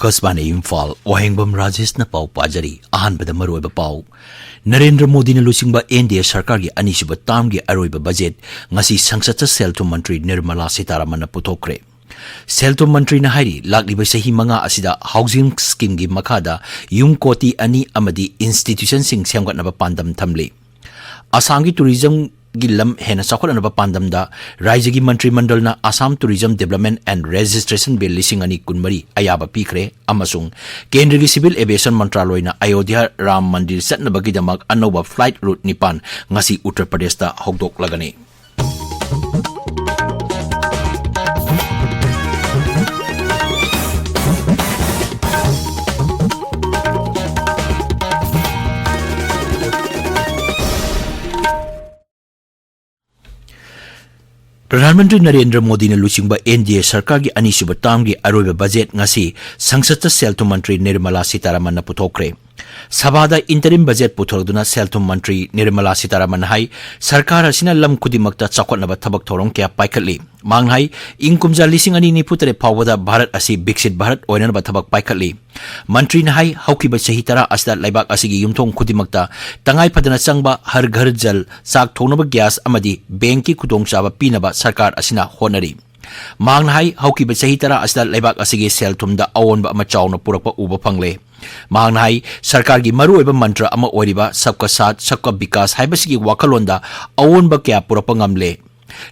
Akasbane Imphal Wahengbam Rajesh na pau pajari ahanbada maroiba pau Narendra Modi na lusingba NDA sarkar gi anisuba tam gi aroiba budget ngasi sangsat sa Seltum Mantri Nirmala Sitaraman na putokre Seltum Mantri na hari lagliba sahi mga asida housing scheme gi makada yung koti ani amadi institution sing siyanggat na pandam tamli Asangi tourism gilam hena sakot na pandam da Raja gi Mantri Mandal na Assam Tourism Development and Registration Bill lising ani kunmari ayaba pikre amasung Kendra gi Civil Aviation Mantraloy na Ayodhya Ram Mandir sat na bagidamag anoba flight route nipan ngasi Uttar Pradesh da hogdok lagani Pradhanmantri Narendra Modi na lusingba NDA sarkar gi anisuba tam gi aroiba budget ngasi sangsat sa Seltum Mantri Nirmala Sitaraman na putokre Sabada interim budget puthorduna Seltum Mantri Nirmala Sitaraman hai sarkar asina lam kudimakta chakot na tabak thorong kya paikatli manghai ingkumja lising ani ni putre pawada Bharat asi Biksit Bharat oinan ba tabak paikatli Mantri na hai haukiba sahitara asda laibak asigi yumthong kudimakta tangai padana changba har ghar jal sak thonaba gas amadi banki kudong chaba pinaba sarkar asina honari Manghai haukiba sahitara asda laibak asigi Seltumda awonba ama chawna purakpa uba pangle Manghai sarkar gi maruoiba mantra ama oiriba sabka saath sabka bikas haibasigi wakalonda awonba kya purapa ngamle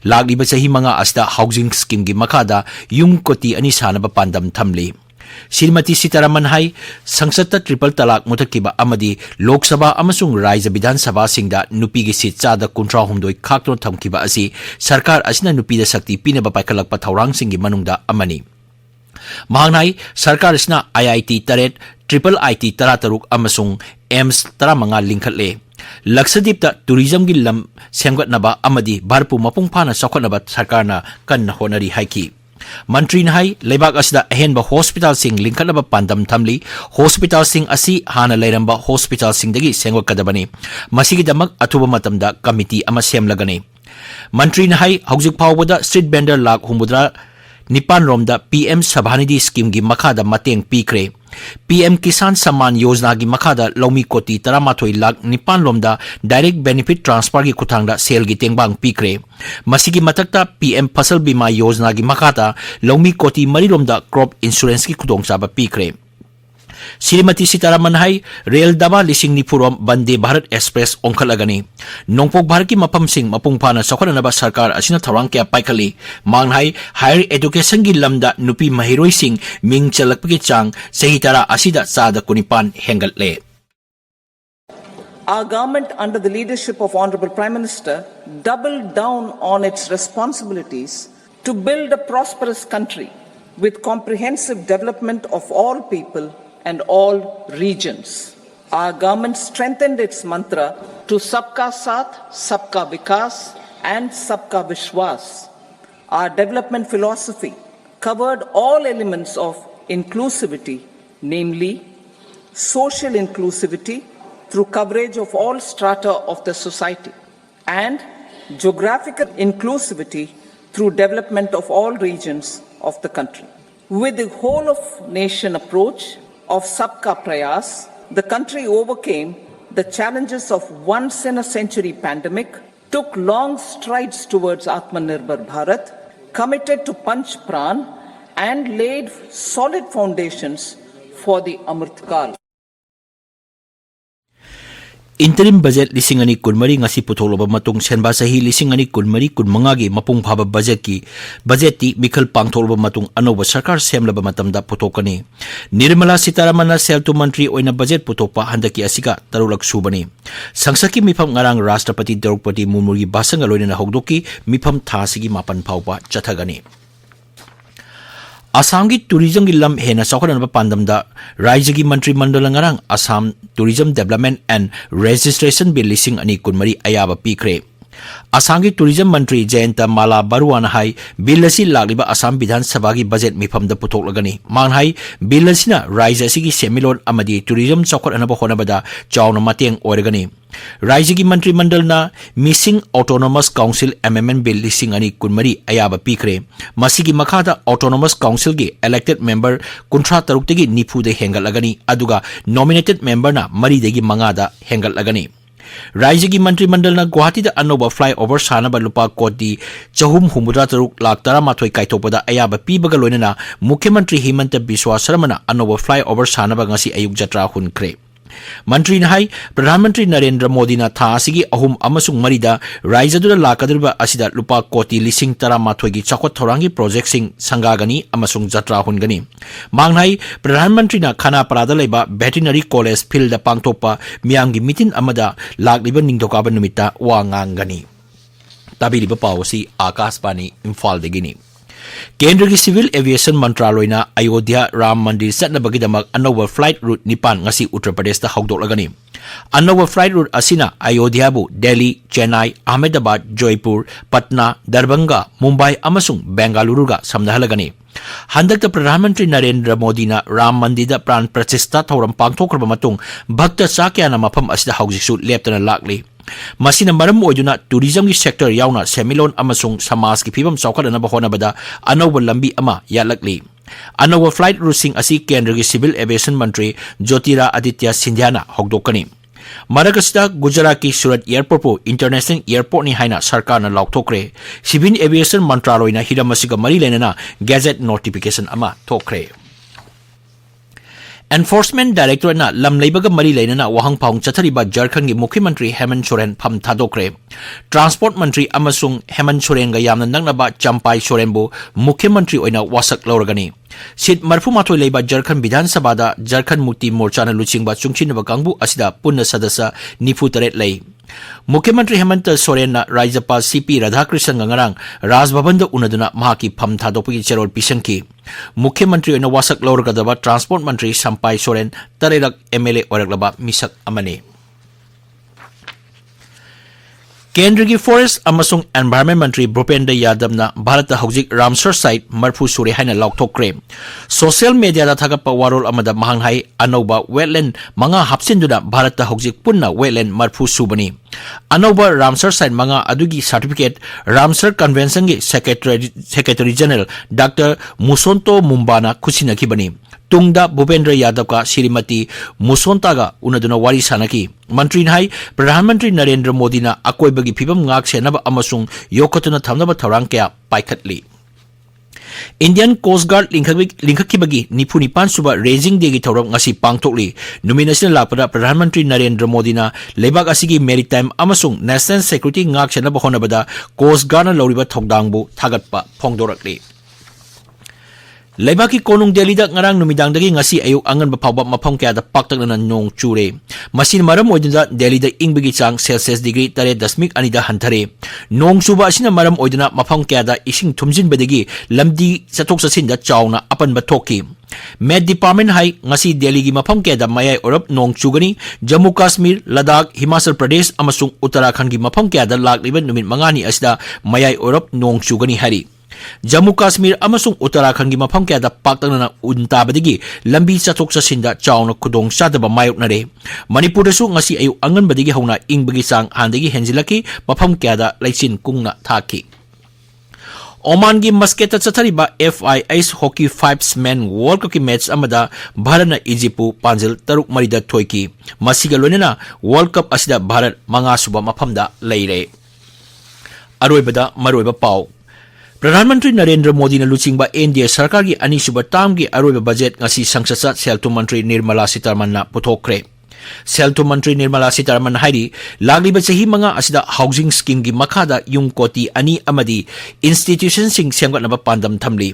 lagliba sahi mga asda housing scheme gi makada yung koti ani sanaba pandam thamli Srimati Sitaraman hai sangsata triple talak mutakiba amadi Lok Sabha amasung Rajya Vidhan Sabha singda nupi gi sit chada kuntra humdoi khakton thamkiba asi sarkar asina nupi da sakti pinaba paikalakpa thaurang singi manungda amani Mahangnai sarkar asina IIT taret triple IT tarataruk amasung AIMS taramanga lingkhatle Laksadipta tourism gi lam semgatnaba amadi barpu mapungphana sakotnaba sarkarna kanna honari haiki Mantri Nahai Lebak Asda Ahenba Hospital Sing Linkanaba Pandam Tamli Hospital Sing Asi Hana Lairamba Hospital Sing Dagi Sengwa Kadabani Masigi Damak Atuba Matamda Committee Ama Sem Lagani Mantri Nahai Hauzik Pawada Street Vendor Lag Humudra Nipan Romda PM Sabhanidi Scheme Gi Makada Mateng Pikre PM Kisan Saman Yojana Gi Makada Lomi Koti Taramatoi Lag Nipan Lomda Direct Benefit Transfer Gi Kutangda Sel Gi Tengbang Pikre Masigi Matakta PM Fasal Bima Yojana Gi Makada Lomi Koti Marilomda Crop Insurance Gi Kudong Saba Pikre Srimati Sitaraman hai Rail Daba Lising ni Purom Bande Bharat Express Ongkalagani Nongpok Bharat ki mapam sing mapungpana sakona naba sarkar asina tharang kya paikali manghai higher education gi lamda nupi mahiroi sing ming chalakpagi chang sahitara asida sada kunipan hengatle Our government under the leadership of Honorable Prime Minister doubled down on its responsibilities to build a prosperous country with comprehensive development of all people and all regions. Our government strengthened its mantra to Sabka Saath, Sabka Vikas and Sabka Vishwas. Our development philosophy covered all elements of inclusivity, namely social inclusivity through coverage of all strata of the society and geographical inclusivity through development of all regions of the country. With the whole of nation approach of Sabka Prayas, the country overcame the challenges of once in a century pandemic, took long strides towards Atmanirbhar Bharat, committed to Panch Pran and laid solid foundations for the Amritkal. Interim budget lising ani kunmari ngasi putholoba matung senba sahi lising ani kunmari kunmanga gi mapung phaba budget ti mikhal pangtholoba matung anoba sarkar semlaba matamda puthokani Nirmala Sitaraman na Seltum Mantri oina budget puthokpa handaki asika tarulak subani sangsaki mifam ngarang Rashtrapati Draupadi Murmu gi basanga loina na hogdoki mifam thasigi mapan phawpa chathagani Assam ki tourism ki lam hena sakona na pandamda Rajya ki Mantri Mandal ngarang Assam Tourism Development and Registration Bill lising ani kunmari ayaba pikre Assam की tourism मंत्री जयंत माला बरुआना high bill असि लागिबा असम विधान सभा की budget मिफम the पुथोकलगनी मान high bill असिना राज्य असि की सेमिलोन अमदी tourism चौखटनब होनबदा Chowna मतेंग ओरगनी राज्य की मंत्रिमंडलना मिसिंग ऑटोनोमस काउंसिल एमएमएन बिल लिसिंग अनि कुनमरी अयाबा पीखरे मसिगी मखादा ऑटोनोमस काउंसिल की इलेक्टेड मेंबर कुंट्रा तरुक्तगी निफुदे हेंगलगनी अदुगा नॉमिनेटेड मेंबरना मरीदेगी मंगादा हेंगलगनी राज्य की मंत्रिमंडल गुवाहाटी अनौब फ्लाईओवर सानब लुपा कोटी 463 लाख 13 कायथोपदा अयाब पीबग लोइनना मुख्यमंत्री हेमंत बिस्वा शर्मना अनौब फ्लाईओवर सानब ngasi अयुक जत्रा हुनख्रे मंत्री हाई प्रधानमंत्री नरेंद्र मोदी था अहुम अमसुंग मरीदा राज्य लाकदुरबा असिदा लुपा कोटी 13 की चौखट थौरांगी प्रोजेक्ट संगागनी अमसुंग जत्रा हुनगनी मांगनाई प्रधानमंत्री खानापाड़ा लेबा वेटरिनरी कॉलेज फील्ड पांगथोपा मियांगी मीटिंग अमदा लाक्लिबा निंगथौकाबा नुमित्ता वा nganggani ताबिलिबा पावसी आकाशवाणी इम्फाल देगिनी केंद्र की सिविल एविएशन मंत्रालय अयोध्या राम मंदिर चटनबगीदमक अनौब flight root 9 ngasi Uttar Pradesh दा हौदोलगनी अनौब फ्लाइट रूट असिना अयोध्या बु दिल्ली चेन्नई अहमदाबाद जयपुर पटना दरभंगा मुंबई अमसुंग बेंगलुरुगा समदहलगनी हंदक प्रधानमंत्री नरेंद्र मोदी राम मंदिर प्राण प्रतिष्ठा थौरम पांगथोक्रब मतुंग भक्त चाक्याना मफम असिदा हौजिसु लेप्तना लाक्ली मसीना मरम ओइदुना टूरिज्म की सेक्टर याउना सेमिलोन अमसुंग समाज की फिबम चौखटनब होनबदा अनौब लंबी अमा यालकली अनौब फ्लाइट रूसिंग असी केंद्र की सिविल एविएशन मंत्री ज्योतिरादित्य सिंधियाना हौदोकनी मरकसदा गुजरात की सूरत एयरपोर्ट को इंटरनेशनल एयरपोर्ट नि हाइना सरकार न लाउथोक्रे सिविल एविएशन मंत्रालय न हिरम असिगा मरी लेना गैजेट नोटिफिकेशन अमा थोक्रे एनफोर्समेंट डायरेक्टरेट लम लेबग मरी लेना वहांग पाउंग चथरिबा झारखंड की मुख्यमंत्री हेमंत सोरेन फम थादोक्रे ट्रांसपोर्ट मंत्री अमसुंग हेमंत सोरेन गा यामना नंगनबा चंपाई सोरेनबो मुख्यमंत्री ओइना वासक लौरगनी सीट 34 लेबा झारखंड विधानसभा झारखंड मुक्ति मोर्चा लुचिंग चुंगचिनब कांगबू असिदा पुन्न सदस्य 93 लई मुख्यमंत्री हेमंत सोरेन राज्यपाल सीपी राधाकृष्णन गंगरांग राजभवन उनदुना महाकी फम थादोपगी चेरोल पिसंकी मुख्यमंत्री वासक लौरगदबा ट्रांसपोर्ट मंत्री संपाई सोरेन तरेरक एमएलए ओरगलबा मिसक अमने केंद्र की फॉरेस्ट अमसुंग एनवायरनमेंट मंत्री भूपेंद्र यादव भारत हौजिक रामसर साइट मरफू सूरे हाइना लाउथोक्रे सोशल मीडिया थागप वारोल अमदा महांगहाई अनौबा वेटलैंड मंगा हापसिंदुना भारत हौजिक पुन्ना वेटलैंड मरफू सूबनी अनौबा रामसर साइट मंगा अदुगी सर्टिफिकेट रामसर कन्वेंशन की सेक्रेटरी जनरल डॉक्टर मुसोंतो मुंबाना खुसिनखिबनी तुंगदा भूपेंद्र यादव का श्रीमती मुसोंतागा उनदुना वारी सानकी मंत्री हाई प्रधानमंत्री नरेंद्र मोदी अकोइबगी फिबम ngak senaba amasung yokotuna thamnaba thorang kya paikhatli Indian coast guard लिंखबगी 95 सुबह रेजिंग डे की थौरम ngasi पांगथोकली नुमिनेशन लापदा प्रधानमंत्री नरेंद्र मोदी लेबाक असिगी मेरीटाइम अमसुंग national security ngak senaba honabada coast guard लौरिबा थौदांगबु थागतपा फोंगदोरकली लेबाकी कोनुंग Delhi ngarang numidangdagi ngasi ayuk angan bapawba mafam kaya da paktagna nong chure masin maram oiduna Delhi da ingbigi chang Celsius degree 3.2 da hanthare nong suba asina maram oiduna mafam kaya da ising thumjin bedagi lamdi chatok chasin da chawna apan ba thoki Met Department hai ngasi Delhi gi mafam kaya da mayai orab nong chugani Jammu Kashmir Ladakh Himachal Pradesh amasung Uttarakhand gi mafam kaya da lakliba numit mangani asida mayai orab nong chugani hari Jammu Kashmir अमसुंग उत्तराखंड की मफम क्या पाक्तना उनताबदगी लंबी चथोक चसिंदा Chowna खुदोंग चादबा मायोकनरे मणिपुरदसु ngasi ayu anganbadigi hauna ingbagi sang handagi henjilaki मफम क्या लैचिन कुंगना थाकी Oman की Muscat चथरिबा FIH hockey 5 men world cup की मैच अमदा भारत इजिप्टु पांजल 3-3 थोइकी मसिगा लोनेना वर्ल्ड कप असिदा भारत मंगा सुबा मफमदा लैरे अरोइबदा मरोइबा पाव प्रधानमंत्री नरेंद्र मोदी ने लुचिंगबा एनडीए सरकार की अनिसुब ताम की अरोइब बजेट ngasi संसद सेल्थुम मंत्री निर्मला सीतारमण पुथोक्रे सेल्थुम मंत्री निर्मला सीतारमण हाइरी लागलिब चही मंगा असिदा हाउसिंग स्कीम की मखादा युम कोटी अनि अमदी इंस्टीट्यूशन सिंग सेमगतनबा पांदम थमली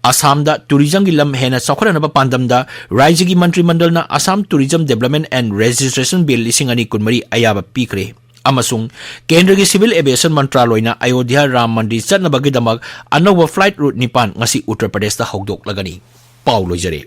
असम दा टूरिज्म की लम हेना चौखरनबा पांदम दा राज्य की मंत्रिमंडल Assam tourism development and registration bill 2023 अयाबा पीखरे अमसुंग केंद्र की सिविल एविएशन मंत्रालय अयोध्या राम मंदिर चटनबगीदमक अनौब flight root 9 ngasi Uttar Pradesh दा हौदोकलगनी पाउ लोइजरे।